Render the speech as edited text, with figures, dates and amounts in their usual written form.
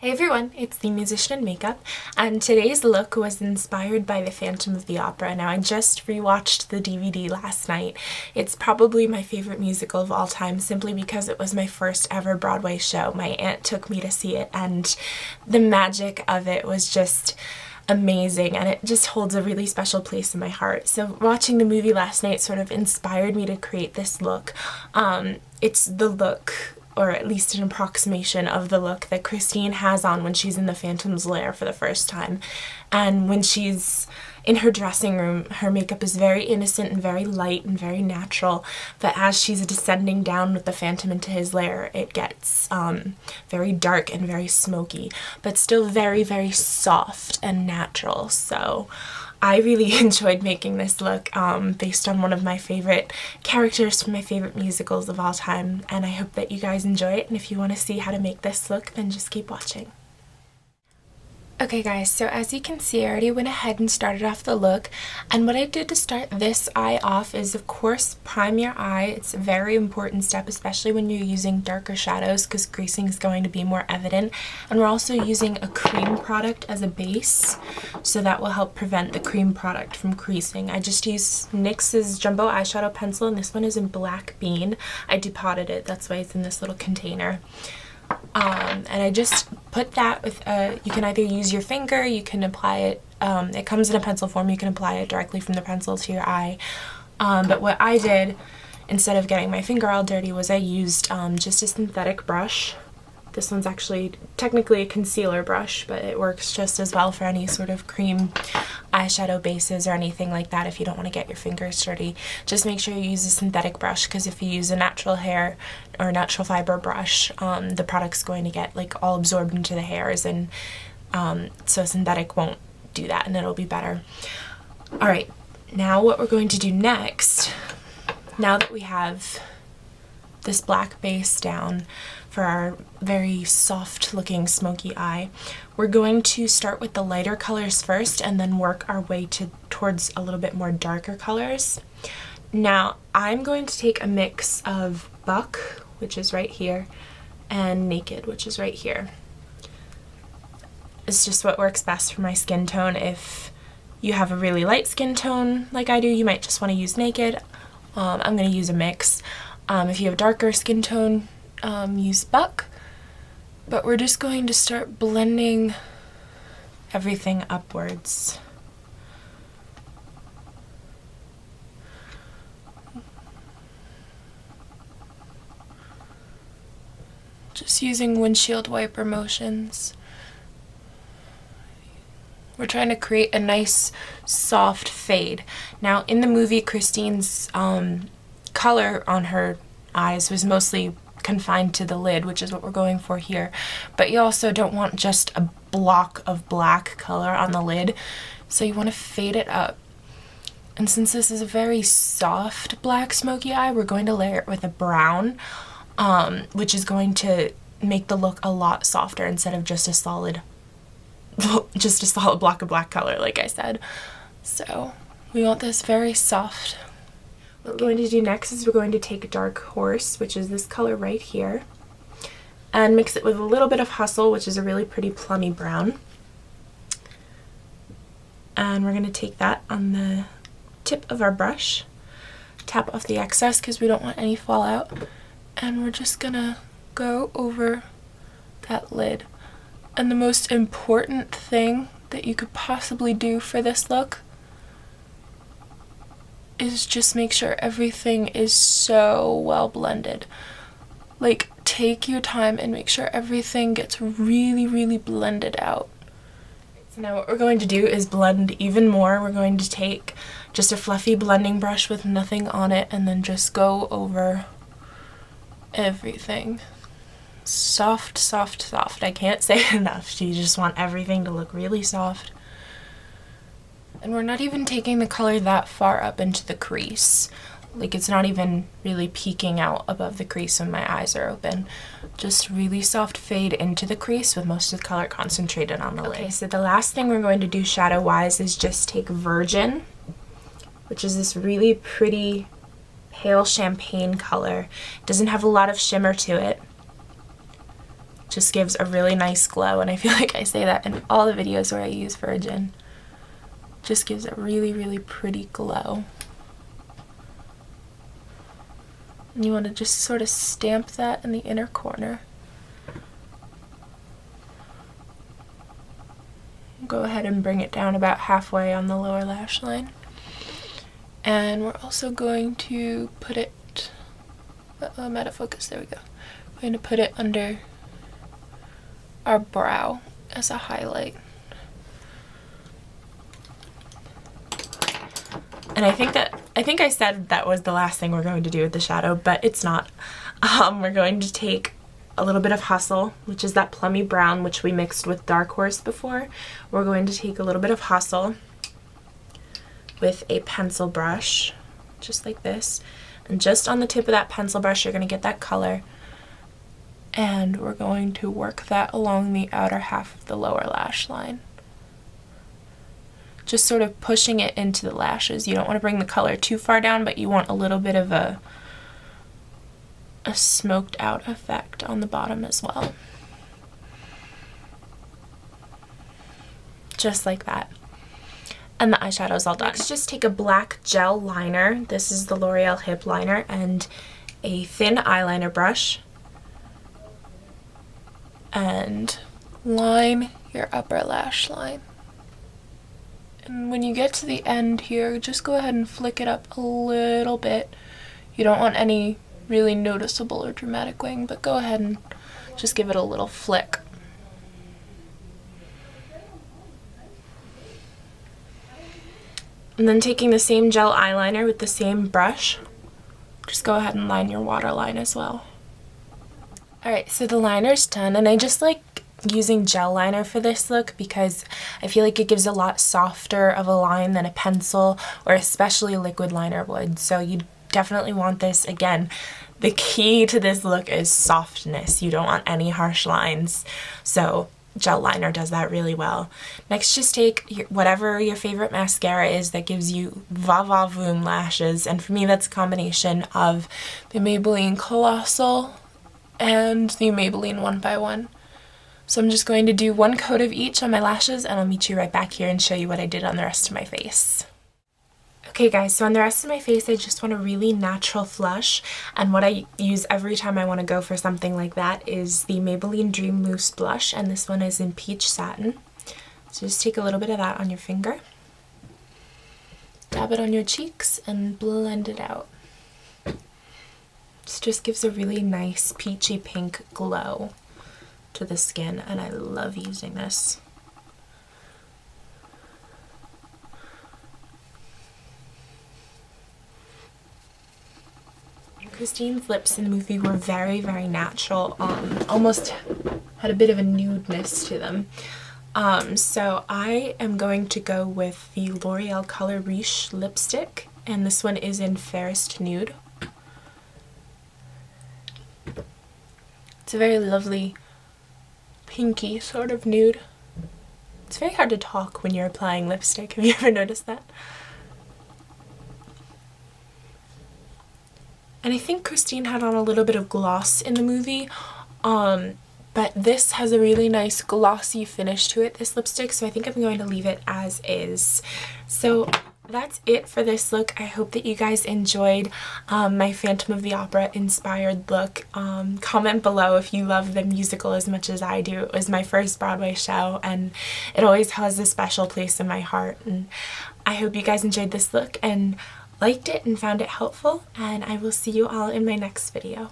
Hey everyone, it's the Musician in Makeup, and today's look was inspired by The Phantom of the Opera. Now, I just rewatched the DVD last night. It's probably my favorite musical of all time simply because it was my first ever Broadway show. My aunt took me to see it, and the magic of it was just amazing, and it just holds a really special place in my heart. So watching the movie last night sort of inspired me to create this look. It's the look, or at least an approximation of the look that Christine has on when she's in the Phantom's lair for the first time. And when she's in her dressing room, her makeup is very innocent and very light and very natural, but as she's descending down with the Phantom into his lair, it gets very dark and very smoky, but still very, very soft and natural. So I really enjoyed making this look based on one of my favorite characters from my favorite musicals of all time, and I hope that you guys enjoy it, and if you want to see how to make this look, then just keep watching. Okay guys, so as you can see, I already went ahead and started off the look, and what I did to start this eye off is, of course, prime your eye. It's a very important step, especially when you're using darker shadows, because creasing is going to be more evident. And we're also using a cream product as a base, so that will help prevent the cream product from creasing. I just used NYX's Jumbo Eyeshadow Pencil, and this one is in Black Bean. I depotted it, that's why it's in this little container. And I just put that with, you can either use your finger, you can apply it, it comes in a pencil form, you can apply it directly from the pencil to your eye. But what I did, instead of getting my finger all dirty, was I used just a synthetic brush. This one's actually technically a concealer brush, but it works just as well for any sort of cream eyeshadow bases or anything like that if you don't want to get your fingers dirty. Just make sure you use a synthetic brush, because if you use a natural hair or natural fiber brush, the product's going to get like all absorbed into the hairs, and so synthetic won't do that, and it'll be better. Alright, now what we're going to do next, now that we have this black base down for our very soft looking smoky eye, we're going to start with the lighter colors first and then work our way towards a little bit more darker colors. Now I'm going to take a mix of Buck, which is right here, and Naked, which is right here. It's just what works best for my skin tone. If you have a really light skin tone like I do, you might just want to use Naked. I'm going to use a mix. If you have a darker skin tone, use Buck, but we're just going to start blending everything upwards. Just using windshield wiper motions. We're trying to create a nice soft fade. Now in the movie, Christine's color on her eyes was mostly confined to the lid, which is what we're going for here, but you also don't want just a block of black color on the lid, so you want to fade it up. And since this is a very soft black smoky eye, we're going to layer it with a brown, which is going to make the look a lot softer instead of just a solid block of black color, like I said. So we want this very soft. What we're going to do next is we're going to take Dark Horse, which is this color right here, and mix it with a little bit of Hustle, which is a really pretty plummy brown. And we're going to take that on the tip of our brush, tap off the excess because we don't want any fallout, and we're just going to go over that lid. And the most important thing that you could possibly do for this look is just make sure everything is so well blended. Like, take your time and make sure everything gets really, really blended out. So now what we're going to do is blend even more. We're going to take just a fluffy blending brush with nothing on it and then just go over everything. Soft, soft, soft. I can't say it enough. You just want everything to look really soft. And we're not even taking the color that far up into the crease. Like, it's not even really peeking out above the crease when my eyes are open. Just really soft fade into the crease with most of the color concentrated on the lid. Okay, so the last thing we're going to do shadow-wise is just take Virgin, which is this really pretty pale champagne color. It doesn't have a lot of shimmer to it. Just gives a really nice glow, and I feel like I say that in all the videos where I use Virgin. Just gives a really, really pretty glow. And you want to just sort of stamp that in the inner corner. Go ahead and bring it down about halfway on the lower lash line. And we're also going to put it, I'm out of focus, there we go. We're going to put it under our brow as a highlight. And I think I said that was the last thing we're going to do with the shadow, but it's not. We're going to take a little bit of Hustle, which is that plummy brown which we mixed with Dark Horse before. We're going to take a little bit of Hustle with a pencil brush, just like this. And just on the tip of that pencil brush, you're going to get that color. And we're going to work that along the outer half of the lower lash line. Just sort of pushing it into the lashes. You don't want to bring the color too far down, but you want a little bit of a smoked out effect on the bottom as well. Just like that. And the eyeshadow's all done. Next, just take a black gel liner. This is the L'Oreal Hip Liner, and a thin eyeliner brush. And line your upper lash line. And when you get to the end here, just go ahead and flick it up a little bit. You don't want any really noticeable or dramatic wing, but go ahead and just give it a little flick. And then taking the same gel eyeliner with the same brush, just go ahead and line your waterline as well. Alright, so the liner's done, and I just like using gel liner for this look because I feel like it gives a lot softer of a line than a pencil or especially liquid liner would. So you definitely want this. Again, the key to this look is softness. You don't want any harsh lines. So gel liner does that really well. Next, just take whatever your favorite mascara is that gives you va va voom lashes. And for me, that's a combination of the Maybelline Colossal and the Maybelline 1x1. So I'm just going to do one coat of each on my lashes, and I'll meet you right back here and show you what I did on the rest of my face. Okay guys, so on the rest of my face I just want a really natural flush, and what I use every time I want to go for something like that is the Maybelline Dream Mousse blush, and this one is in Peach Satin. So just take a little bit of that on your finger, dab it on your cheeks, and blend it out. This just gives a really nice peachy pink glow to the skin, and I love using this. Christine's lips in the movie were very, very natural, almost had a bit of a nudeness to them. So I am going to go with the L'Oreal Color Riche lipstick, and this one is in Fairest Nude. It's a very lovely pinky sort of nude. It's very hard to talk when you're applying lipstick. Have you ever noticed that? And I think Christine had on a little bit of gloss in the movie, but this has a really nice glossy finish to it, this lipstick, so I think I'm going to leave it as is. So that's it for this look. I hope that you guys enjoyed my Phantom of the Opera inspired look. Comment below if you love the musical as much as I do. It was my first Broadway show, and it always has a special place in my heart, and I hope you guys enjoyed this look and liked it and found it helpful, and I will see you all in my next video.